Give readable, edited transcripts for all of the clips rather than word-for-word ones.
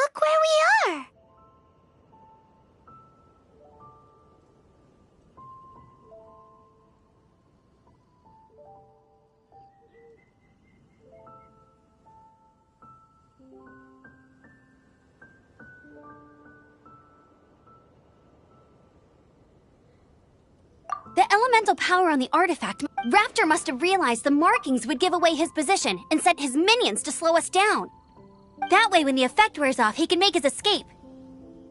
Look where we are! The elemental power on the artifact. Raptor must have realized the markings would give away his position and sent his minions to slow us down. That way, when the effect wears off, he can make his escape.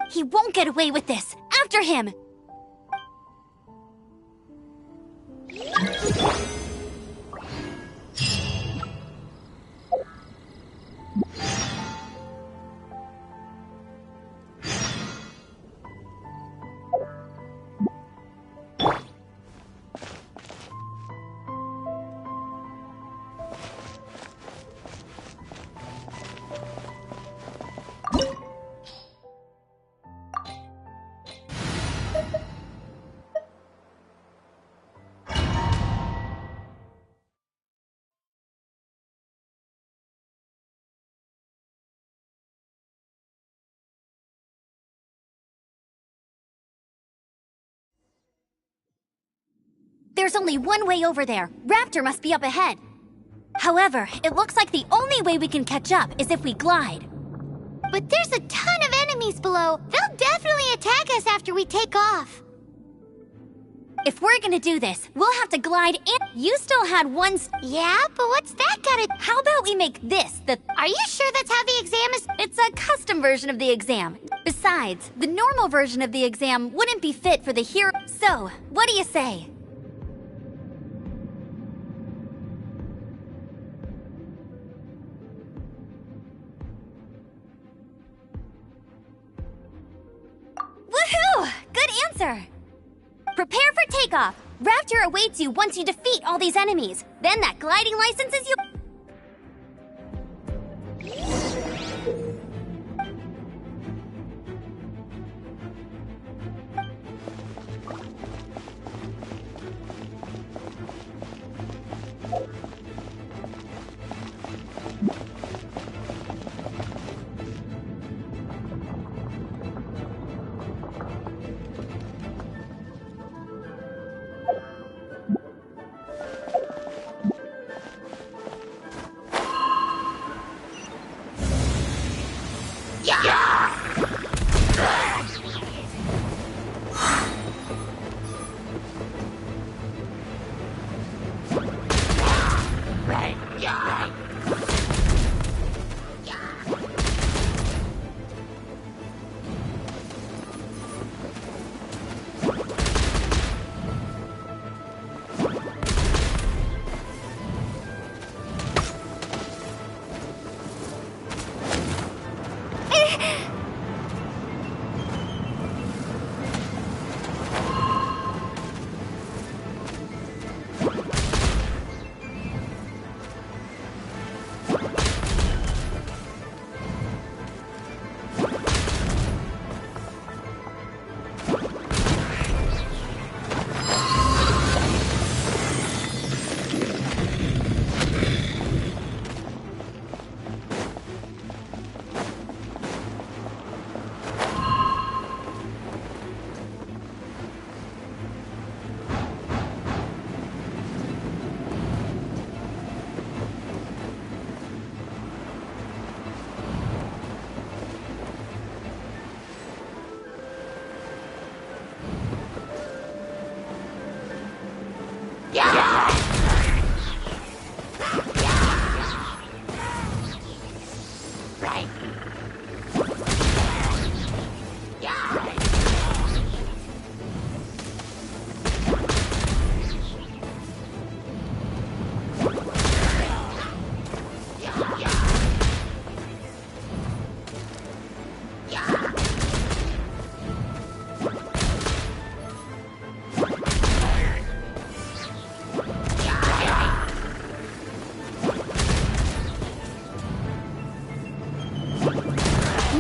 He won't get away with this. After him! There's only one way over there. Raptor must be up ahead. However, it looks like the only way we can catch up is if we glide. But there's a ton of enemies below. They'll definitely attack us after we take off. If we're gonna do this, we'll have to glide and... You still had one... Yeah, but what's that gotta... How about we make this the... Are you sure that's how the exam is... It's a custom version of the exam. Besides, the normal version of the exam wouldn't be fit for the hero... So, what do you say? Woohoo! Good answer! Prepare for takeoff! Raptor awaits you once you defeat all these enemies. Then that gliding licenses you...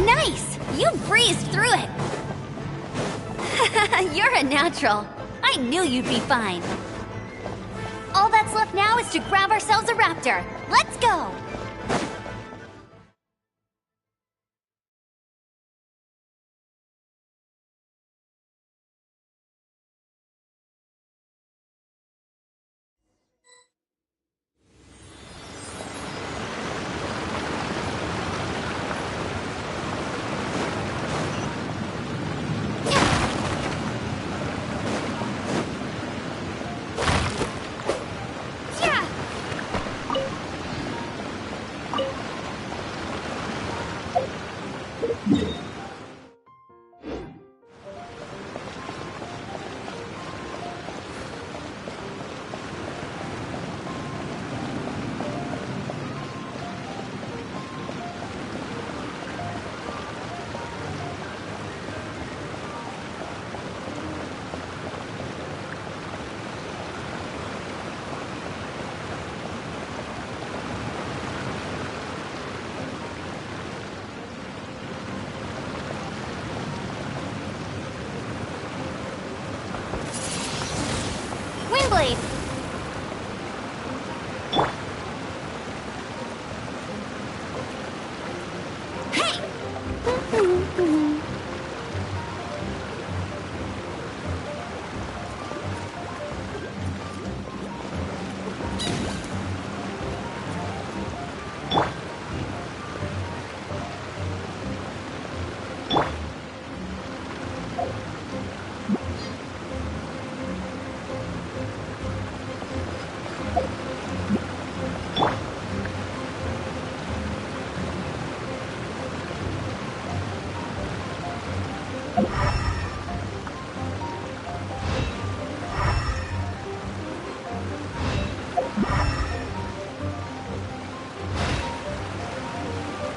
Nice! You breezed through it! You're a natural. I knew you'd be fine. All that's left now is to grab ourselves a raptor. Let's go!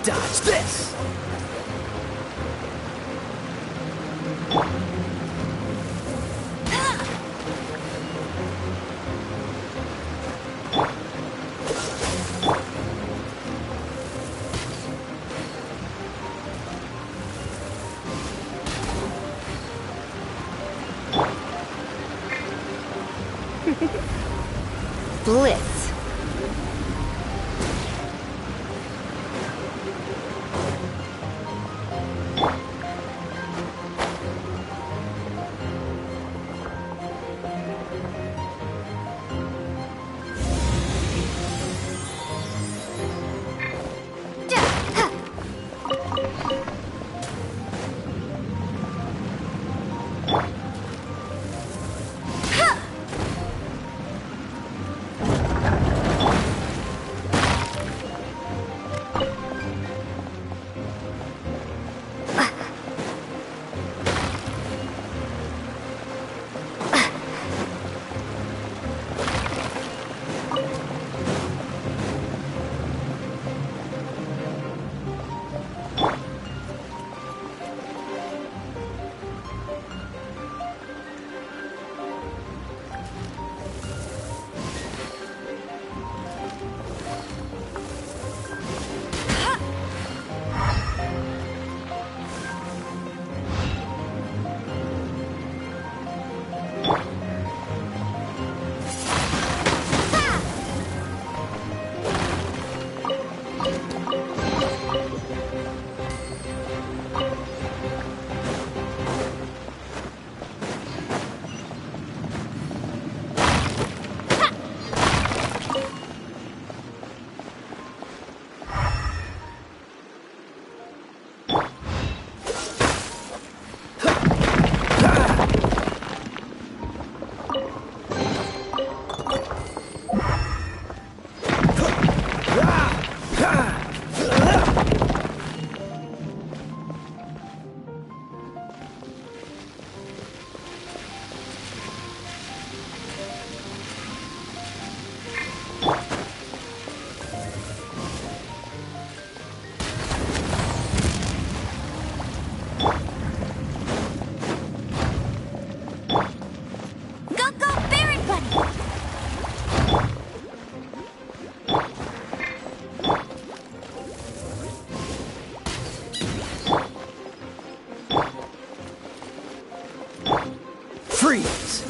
Dodge this! Blitz. Freeze!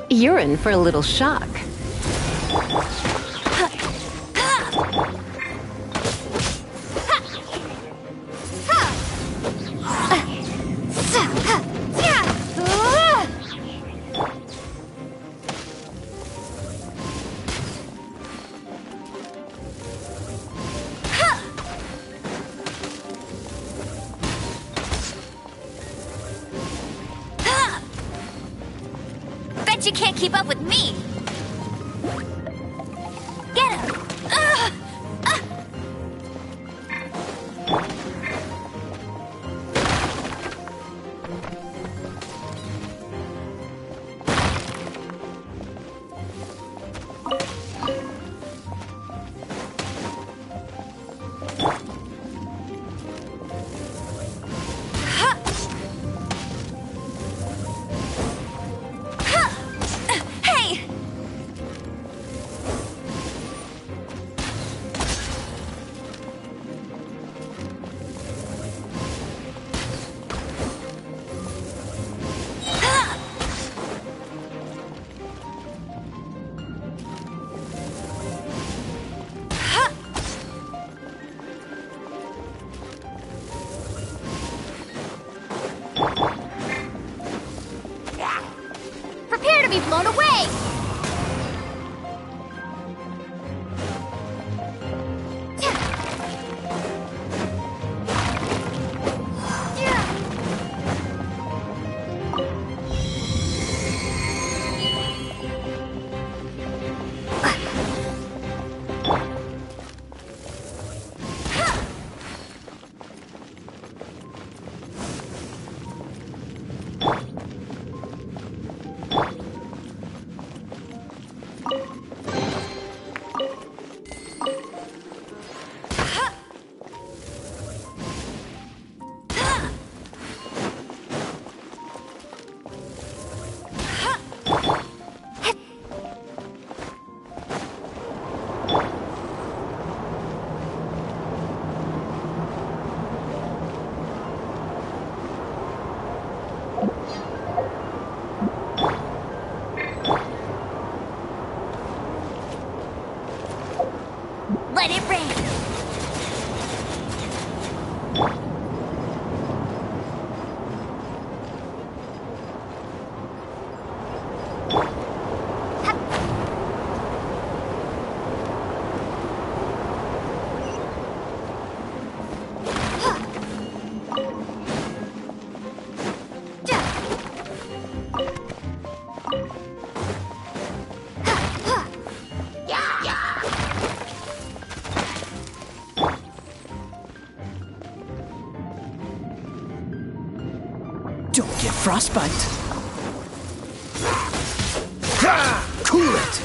You're in for a little shock. Bet you can't keep up with me! Get him! Hey! Let it rain! Don't get frostbite. Ha! Cool it.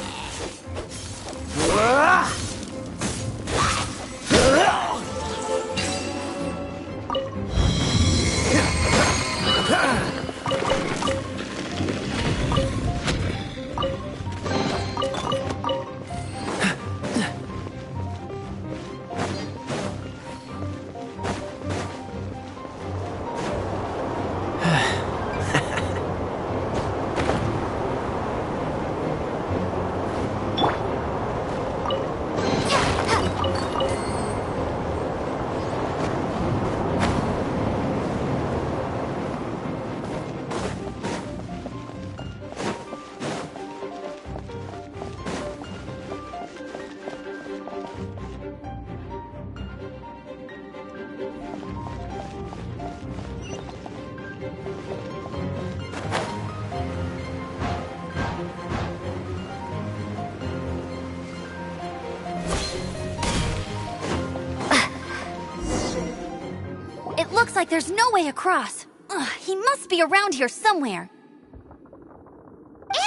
It looks like there's no way across. Ugh, he must be around here somewhere.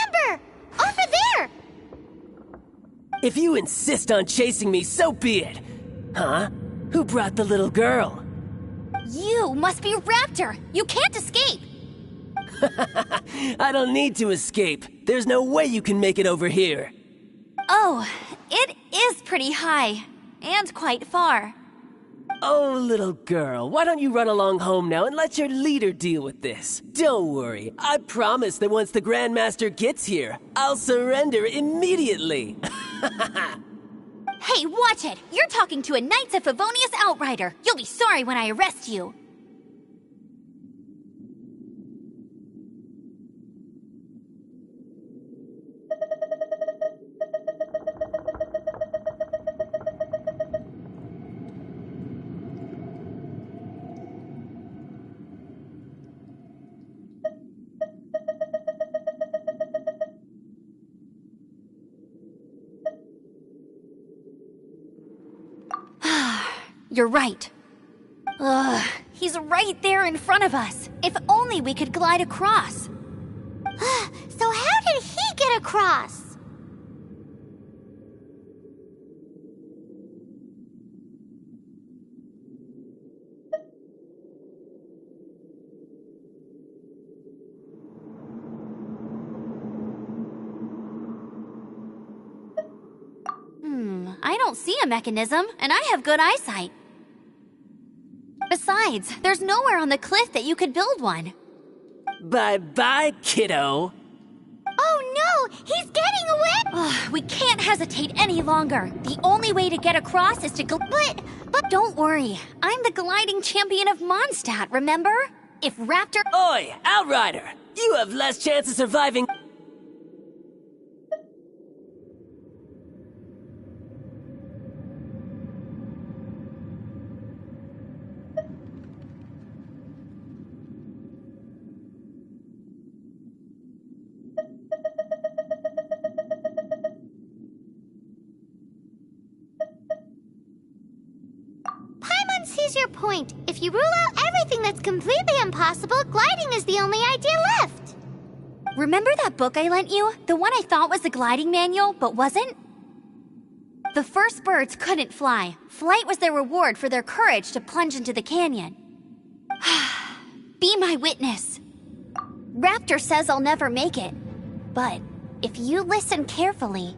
Amber! Over there! If you insist on chasing me, so be it. Huh? Who brought the little girl? You must be Raptor! You can't escape! I don't need to escape. There's no way you can make it over here. Oh, it is pretty high. And quite far. Oh, little girl, why don't you run along home now and let your leader deal with this? Don't worry, I promise that once the Grandmaster gets here, I'll surrender immediately. Hey, watch it! You're talking to a Knights of Favonius outrider! You'll be sorry when I arrest you! You're right. Ugh, he's right there in front of us. If only we could glide across. So how did he get across? I don't see a mechanism, and I have good eyesight. Besides, there's nowhere on the cliff that you could build one. Bye-bye, kiddo. Oh no! He's getting away! Ugh, we can't hesitate any longer. The only way to get across is to But don't worry. I'm the gliding champion of Mondstadt, remember? If Raptor... Oi, Outrider! You have less chance of surviving... Paimon sees your point. If you rule out everything that's completely impossible, gliding is the only idea left. Remember that book I lent you? The one I thought was the gliding manual, but wasn't? The first birds couldn't fly. Flight was their reward for their courage to plunge into the canyon. Be my witness. Raptor says I'll never make it. But if you listen carefully...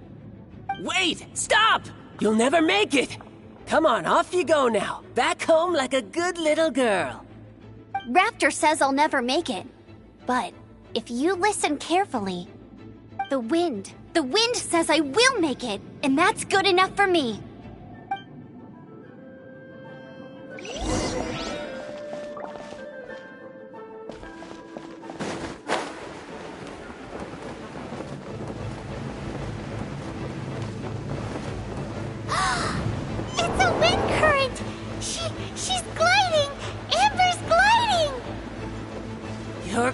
Wait! Stop! You'll never make it! Come on, off you go now. Back home like a good little girl. Raptor says I'll never make it. But if you listen carefully... The wind says I will make it, and that's good enough for me.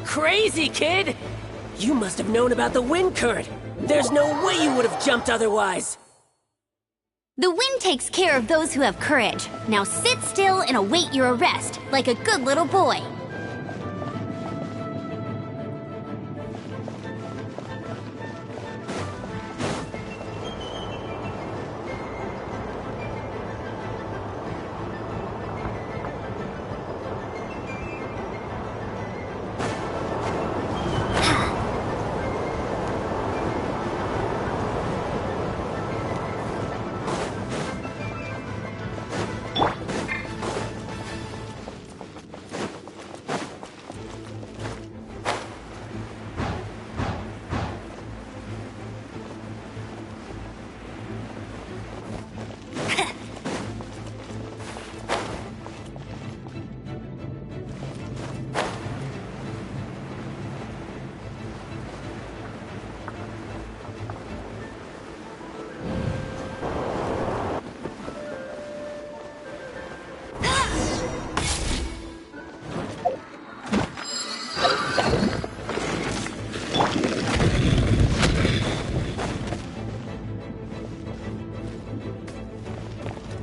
crazy, kid! You must have known about the wind current. There's no way you would have jumped otherwise. The wind takes care of those who have courage. Now sit still and await your arrest, like a good little boy.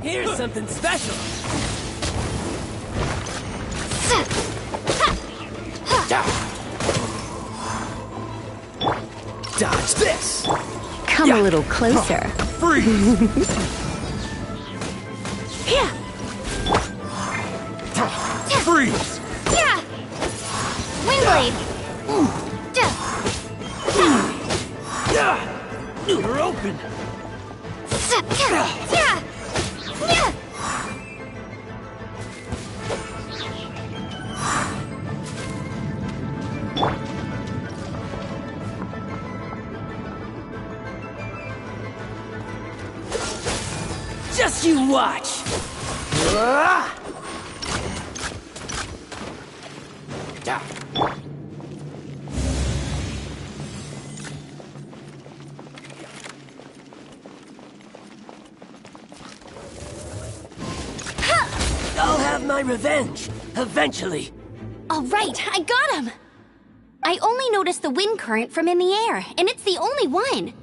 Here's something special. Dodge this! Come a little closer. Freeze! Yeah. Freeze! Yeah. Windblade. You're open! Just you watch! I'll have my revenge, eventually. All right, I got him. I only noticed the wind current from in the air, and it's the only one.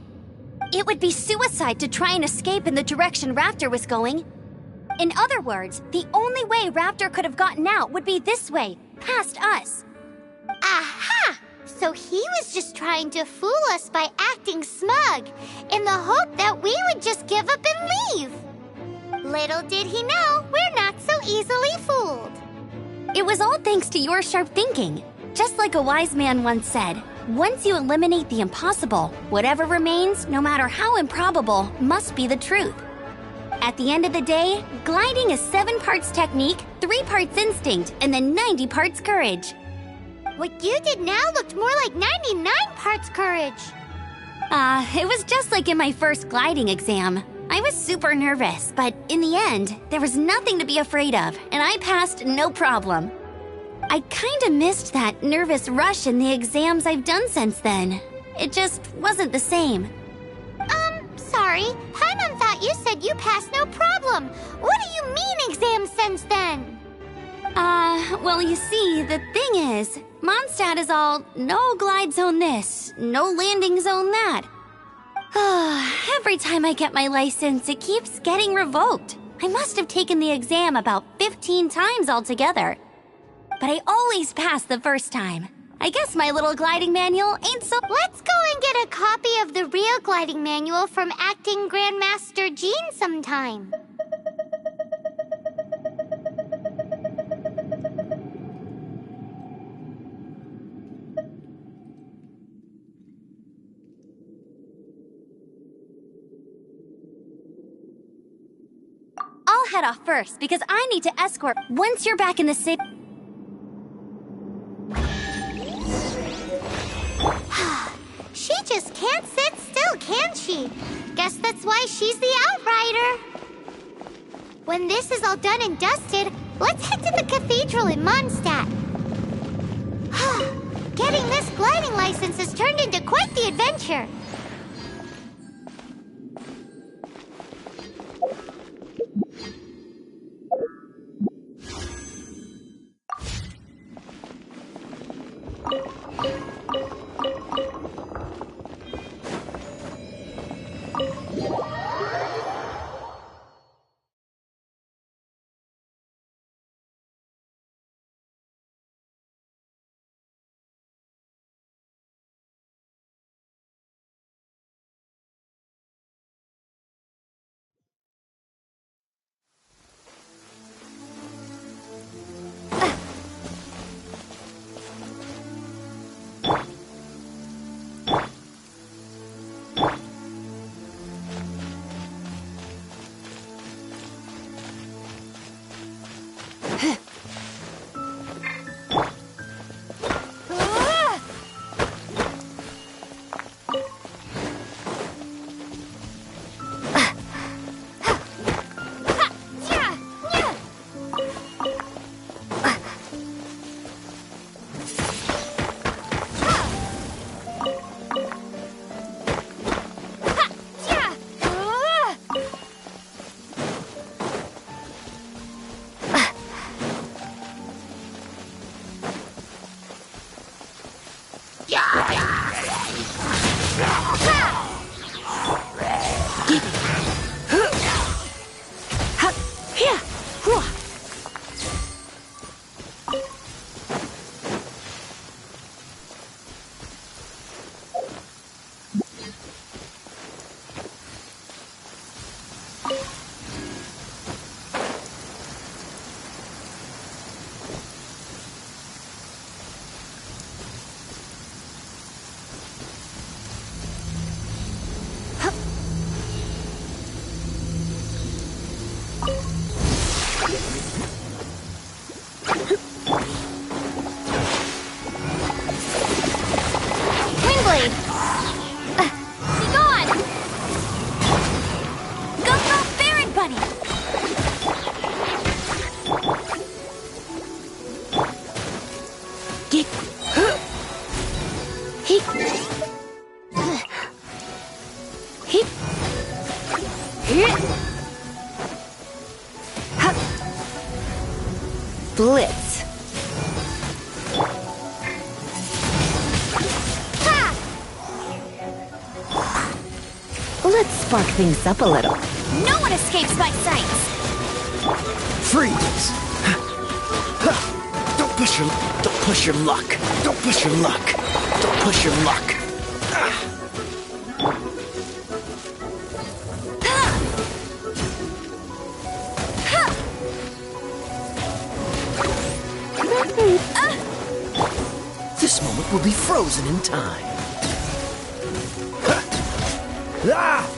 It would be suicide to try and escape in the direction Raptor was going. In other words, the only way Raptor could have gotten out would be this way, past us. Aha! So he was just trying to fool us by acting smug, in the hope that we would just give up and leave. Little did he know, we're not so easily fooled. It was all thanks to your sharp thinking. Just like a wise man once said, once you eliminate the impossible, whatever remains, no matter how improbable, must be the truth. At the end of the day, gliding is 7 parts technique, 3 parts instinct, and then 90 parts courage. What you did now looked more like 99 parts courage. It was just like in my first gliding exam. I was super nervous, but in the end, there was nothing to be afraid of, and I passed no problem. I kinda missed that nervous rush in the exams I've done since then. It just wasn't the same. Sorry. Paimon thought you said you passed no problem. What do you mean exams since then? Well, you see, the thing is, Mondstadt is all no glide zone this, no landing zone that. Every time I get my license, it keeps getting revoked. I must have taken the exam about 15 times altogether. But I always pass the first time. I guess my little gliding manual ain't so— Let's go and get a copy of the real gliding manual from Acting Grandmaster Jean sometime. I'll head off first because I need to escort— Once you're back in the city— She just can't sit still, can she? Guess that's why she's the Outrider. When this is all done and dusted, let's head to the cathedral in Mondstadt. Getting this gliding license has turned into quite the adventure. Windblade! Be gone! Go, go, Baron Bunny! Get... He... Blitz. Let's spark things up a little. No one escapes my sights! Freeze! Don't push your luck. Don't push your luck. Don't push your luck. This moment will be frozen in time. Ah!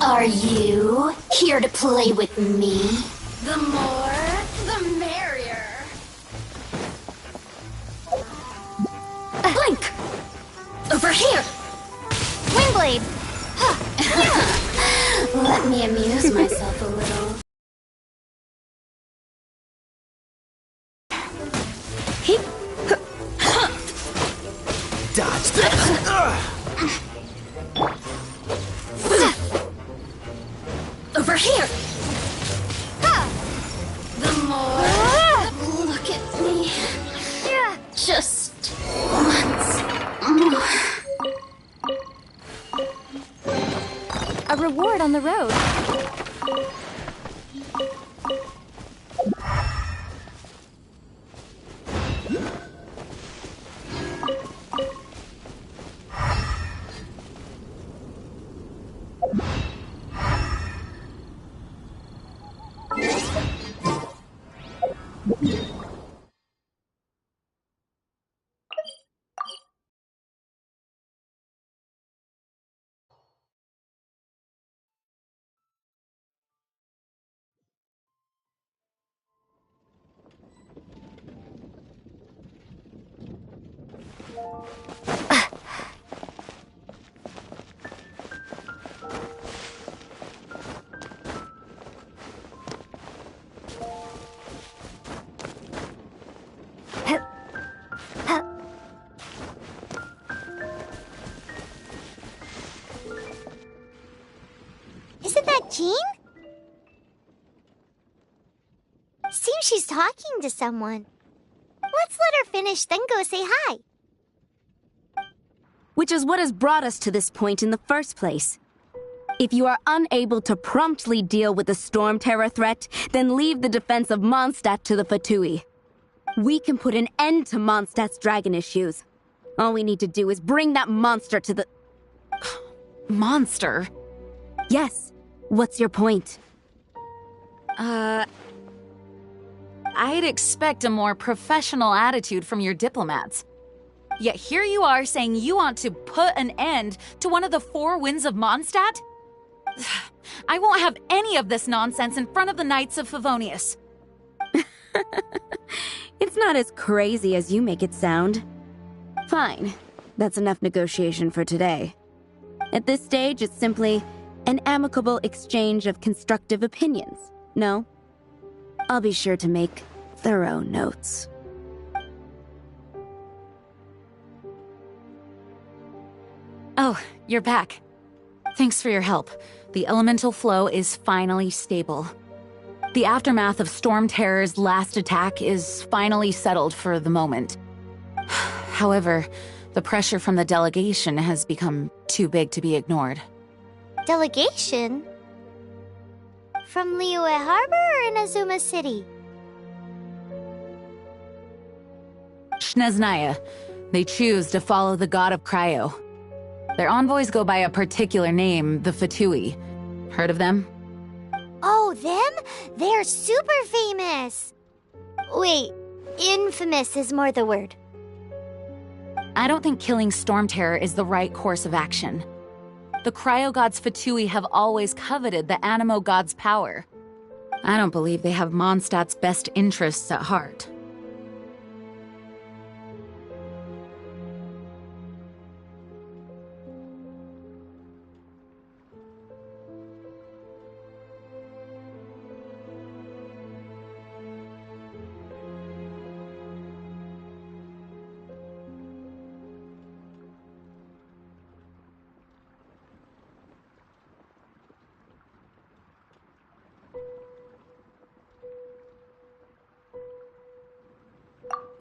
Are you here to play with me? The more, the merrier. Blink! Over here! Windblade! Let me amuse myself a little. Dodge this! Over here! The more... Look at me. Just once more. A reward on the road. Isn't that Jean? Seems she's talking to someone. Let's let her finish, then go say hi. Which is what has brought us to this point in the first place. If you are unable to promptly deal with the Storm Terror threat, then leave the defense of Mondstadt to the Fatui. We can put an end to Mondstadt's dragon issues. All we need to do is bring that monster to the... Monster? Yes. What's your point? I'd expect a more professional attitude from your diplomats. Yet here you are saying you want to put an end to one of the four winds of Mondstadt? I won't have any of this nonsense in front of the Knights of Favonius. It's not as crazy as you make it sound. Fine. That's enough negotiation for today. At this stage, it's simply an amicable exchange of constructive opinions. No? I'll be sure to make thorough notes. Oh, you're back. Thanks for your help. The elemental flow is finally stable. The aftermath of Storm Terror's last attack is finally settled for the moment. However, the pressure from the delegation has become too big to be ignored. Delegation? From Liyue Harbor or Inazuma City? Snezhnaya. They choose to follow the god of Cryo. Their envoys go by a particular name, the Fatui. Heard of them? Oh, them? They're super famous! Wait, infamous is more the word. I don't think killing Storm Terror is the right course of action. The Cryo God's Fatui have always coveted the Animo God's power. I don't believe they have Mondstadt's best interests at heart.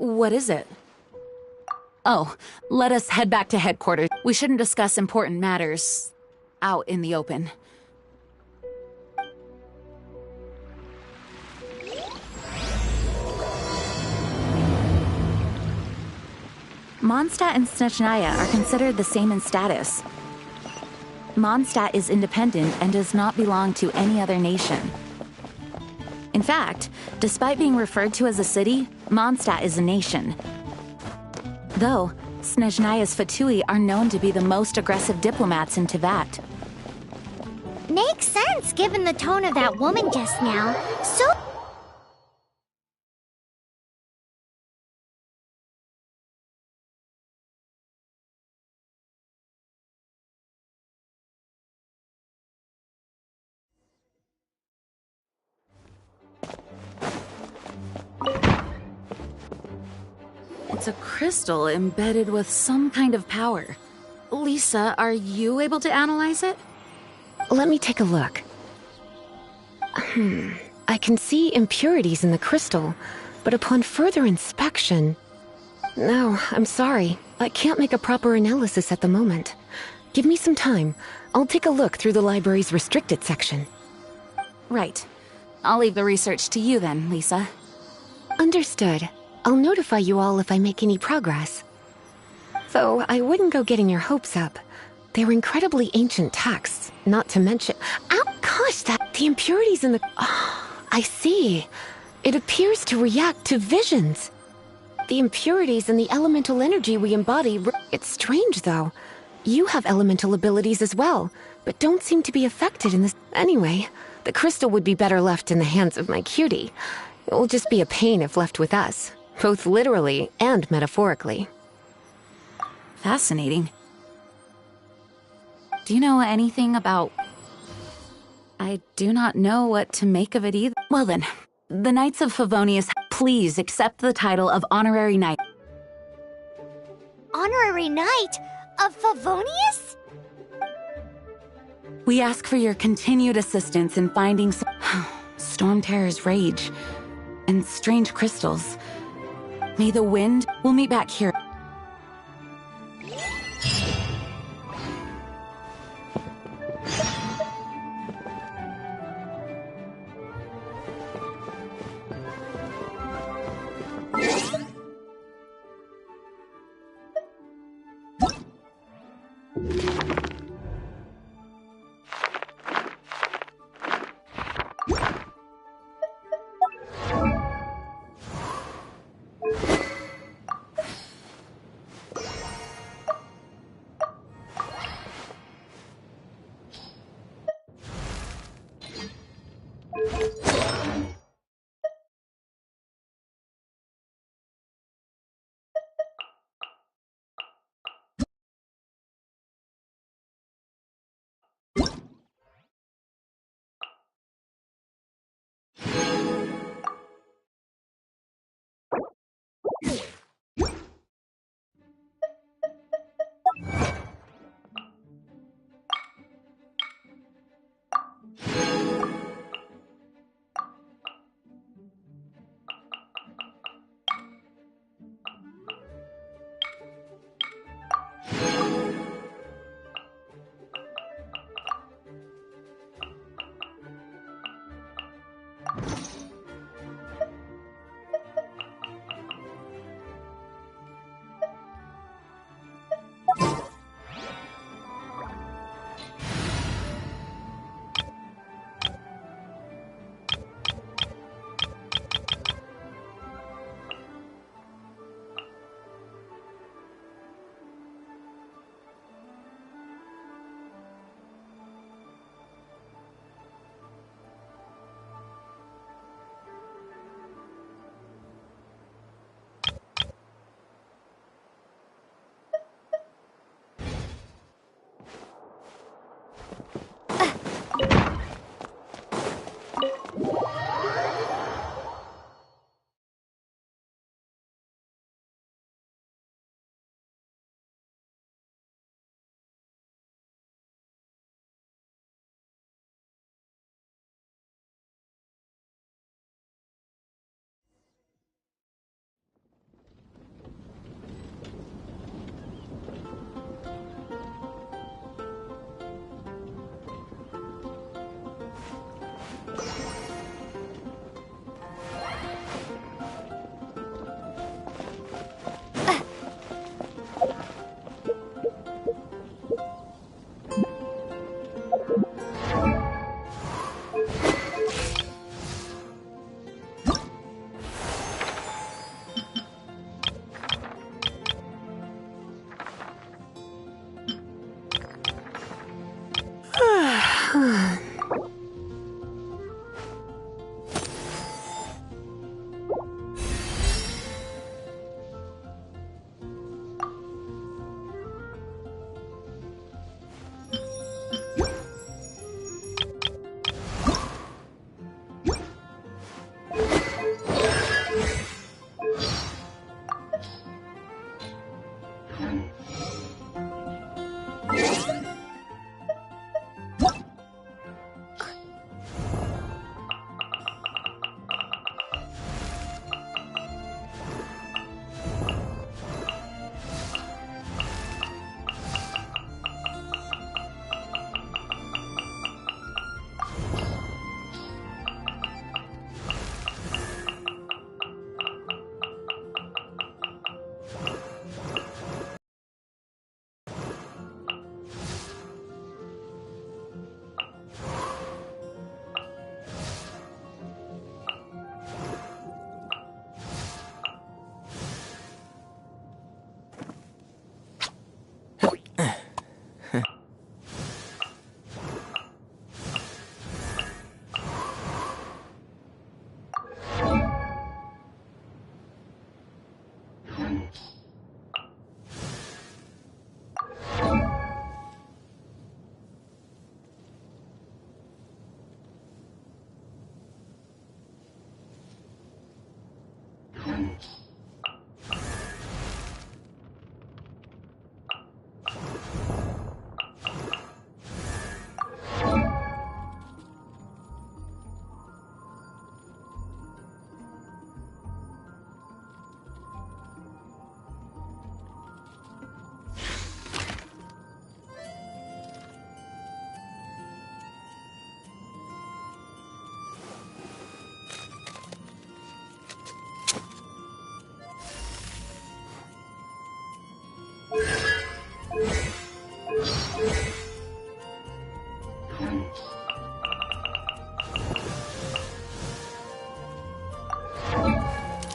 What is it? Oh, let us head back to headquarters. We shouldn't discuss important matters out in the open. Mondstadt and Snezhnaya are considered the same in status. Mondstadt is independent and does not belong to any other nation. In fact, despite being referred to as a city, Mondstadt is a nation. Though, Snezhnaya's Fatui are known to be the most aggressive diplomats in Teyvat. Makes sense given the tone of that woman just now. So... It's a crystal embedded with some kind of power. Lisa, are you able to analyze it? Let me take a look. I can see impurities in the crystal, but upon further inspection... No, I'm sorry. I can't make a proper analysis at the moment. Give me some time. I'll take a look through the library's restricted section. Right. I'll leave the research to you then, Lisa. Understood. I'll notify you all if I make any progress. Though, I wouldn't go getting your hopes up. They're incredibly ancient texts, not to mention... Ow, gosh, the impurities in the... Oh, I see. It appears to react to visions. The impurities and the elemental energy we embody... It's strange, though. You have elemental abilities as well, but don't seem to be affected in this... Anyway, the crystal would be better left in the hands of my cutie. It will just be a pain if left with us, both literally and metaphorically. Fascinating. Do you know anything about... I do not know what to make of it either. Well then, the Knights of Favonius, please accept the title of Honorary Knight. Honorary Knight of Favonius? We ask for your continued assistance in finding Storm Terror's rage and strange crystals. May the wind... We'll meet back here.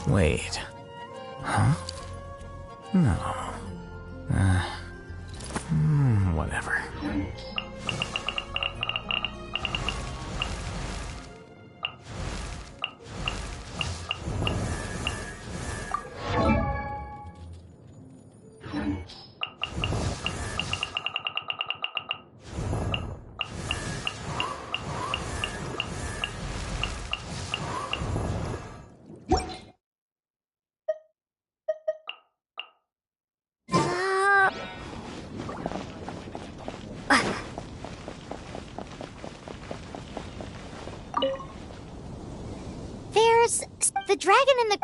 Wait. Huh? No. Whatever. There's the dragon in the...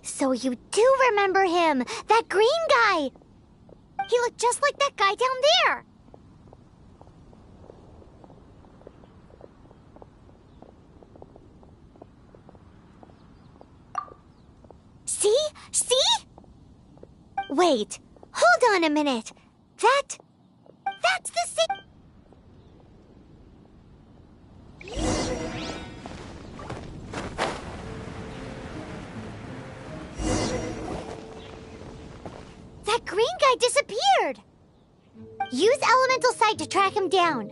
So you do remember him, that green guy. He looked just like that guy down there. See? See? Wait, hold on a minute. That's the same... That green guy disappeared! Use elemental sight to track him down.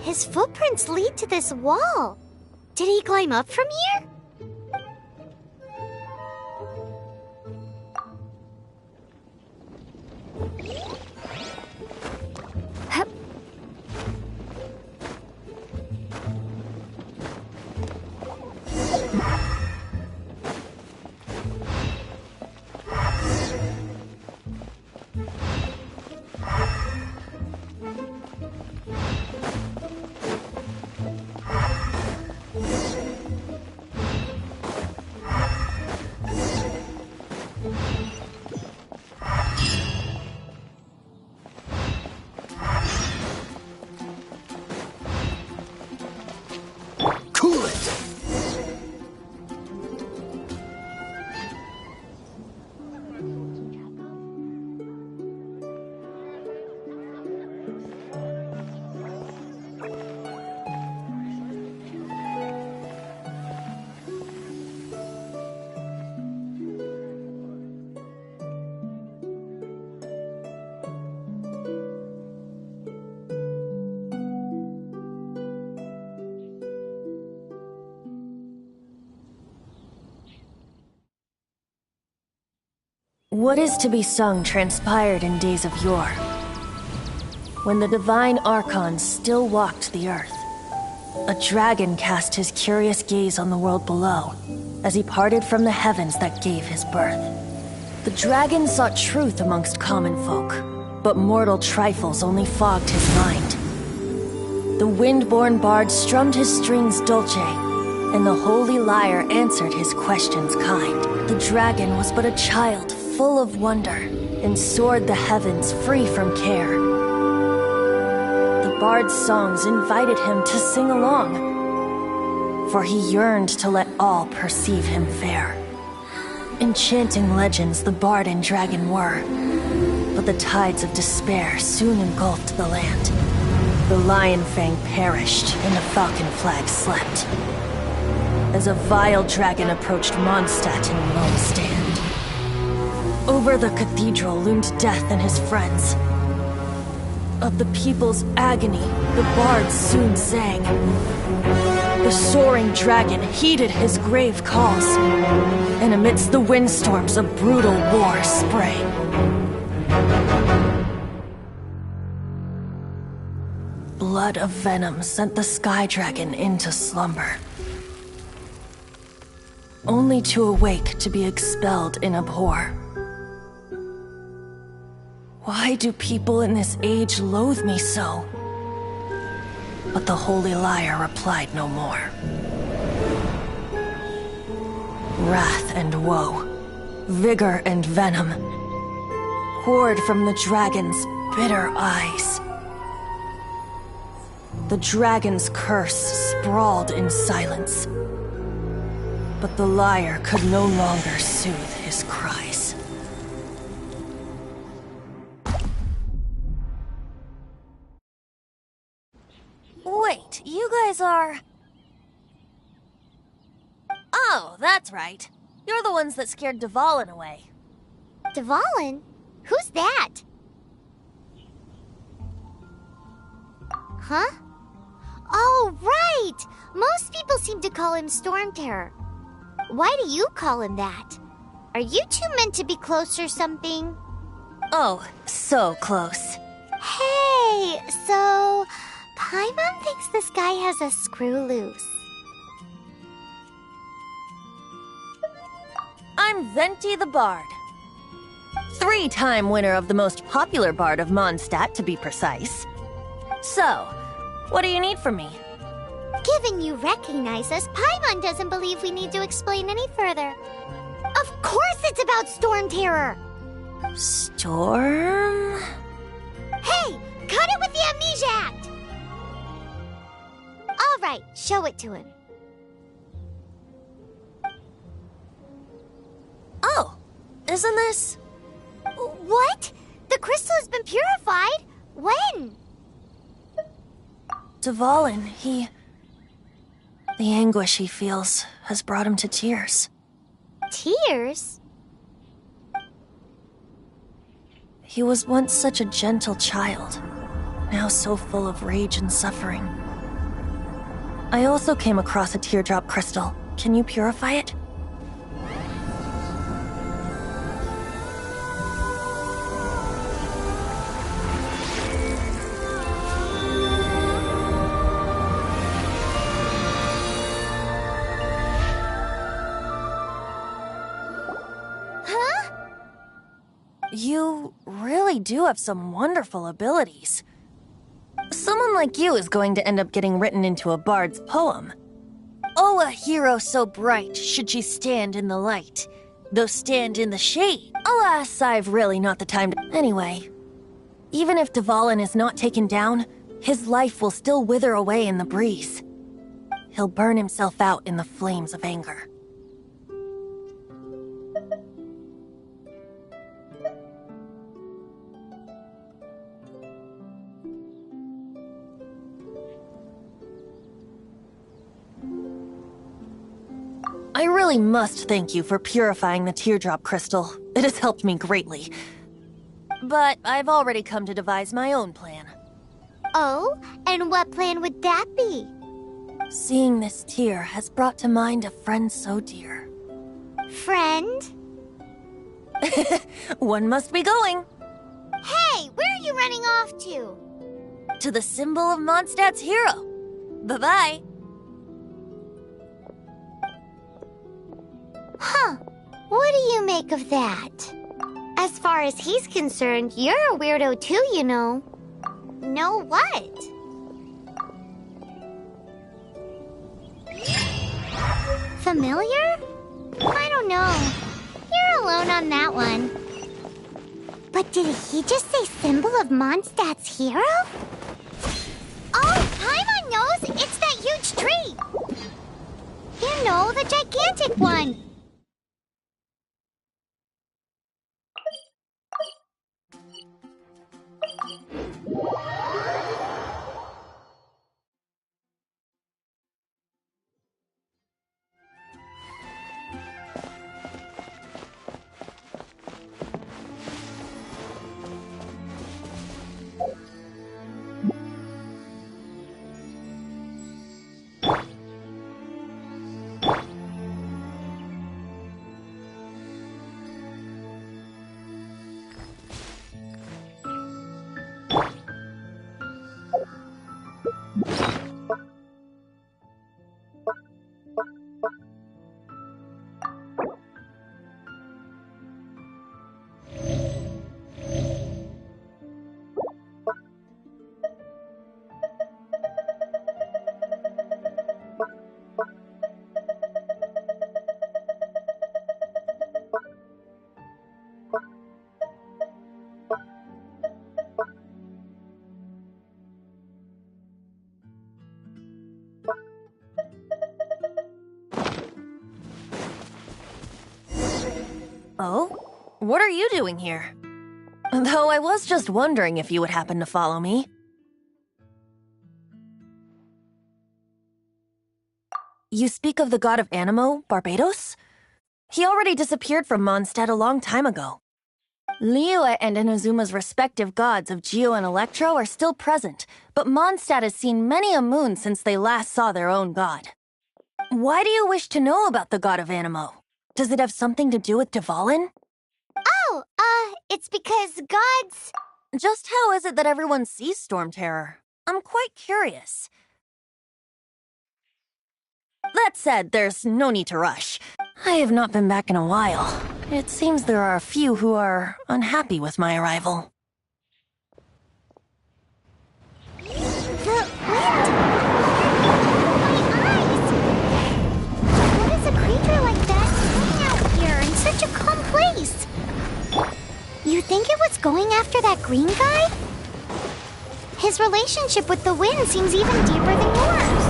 His footprints lead to this wall. Did he climb up from here? What is to be sung transpired in days of yore, when the divine archons still walked the earth. A dragon cast his curious gaze on the world below, as he parted from the heavens that gave his birth. The dragon sought truth amongst common folk, but mortal trifles only fogged his mind. The wind-born bard strummed his strings dulce, and the holy lyre answered his questions kind. The dragon was but a child full of wonder, and soared the heavens free from care. The bard's songs invited him to sing along, for he yearned to let all perceive him fair. Enchanting legends the bard and dragon were, but the tides of despair soon engulfed the land. The lion fang perished, and the falcon flag slept, as a vile dragon approached Mondstadt in lone stand. Over the cathedral loomed death and his friends. Of the people's agony, the bards soon sang. The soaring dragon heeded his grave calls, and amidst the windstorms a brutal war sprang. Blood of venom sent the sky dragon into slumber, only to awake to be expelled in abhor. Why do people in this age loathe me so? But the holy lyre replied no more. Wrath and woe, vigor and venom, poured from the dragon's bitter eyes. The dragon's curse sprawled in silence, but the lyre could no longer soothe his cries. Wait, you guys are... Oh, that's right. You're the ones that scared Dvalin away. Dvalin? Who's that? Huh? Oh, right! Most people seem to call him Storm Terror. Why do you call him that? Are you two meant to be close or something? Oh, so close. Hey, so... Paimon thinks this guy has a screw loose. I'm Venti the Bard. 3-time winner of the most popular bard of Mondstadt, to be precise. So, what do you need from me? Given you recognize us, Paimon doesn't believe we need to explain any further. Of course it's about Storm Terror! Storm? Hey! Cut it with the Amnesia Act! Alright, show it to him. Oh, isn't this... What? The crystal has been purified? When? Dvalin, the anguish he feels has brought him to tears. Tears? He was once such a gentle child, now so full of rage and suffering. I also came across a teardrop crystal. Can you purify it? You really do have some wonderful abilities. Someone like you is going to end up getting written into a bard's poem. Oh, a hero so bright, should she stand in the light, though stand in the shade. Alas, I've really not the time to... Anyway, even if Dvalin is not taken down, his life will still wither away in the breeze. He'll burn himself out in the flames of anger. I really must thank you for purifying the teardrop crystal. It has helped me greatly. But I've already come to devise my own plan. Oh, and what plan would that be? Seeing this tear has brought to mind a friend so dear. Friend? One must be going. Hey, where are you running off to? To the symbol of Mondstadt's hero. Bye-bye. Huh. What do you make of that? As far as he's concerned, you're a weirdo too, you know. Know what? Familiar? I don't know. You're alone on that one. But did he just say symbol of Mondstadt's hero? Oh, Paimon knows! It's that huge tree! You know, the gigantic one! Oh? What are you doing here? Though I was just wondering if you would happen to follow me. You speak of the god of Animo, Barbados? He already disappeared from Mondstadt a long time ago. Liyue and Inazuma's respective gods of Geo and Electro are still present, but Mondstadt has seen many a moon since they last saw their own god. Why do you wish to know about the god of Animo? Does it have something to do with Dvalin? Oh, it's because gods... Just how is it that everyone sees Storm Terror? I'm quite curious. That said, there's no need to rush. I have not been back in a while. It seems there are a few who are unhappy with my arrival. The wind! My eyes! What is a creature like that doing out here in such a calm place? You think it was going after that green guy? His relationship with the wind seems even deeper than yours.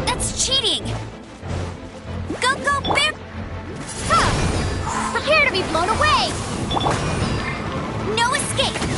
That's cheating! Go, bear! Prepare to be blown away! No escape!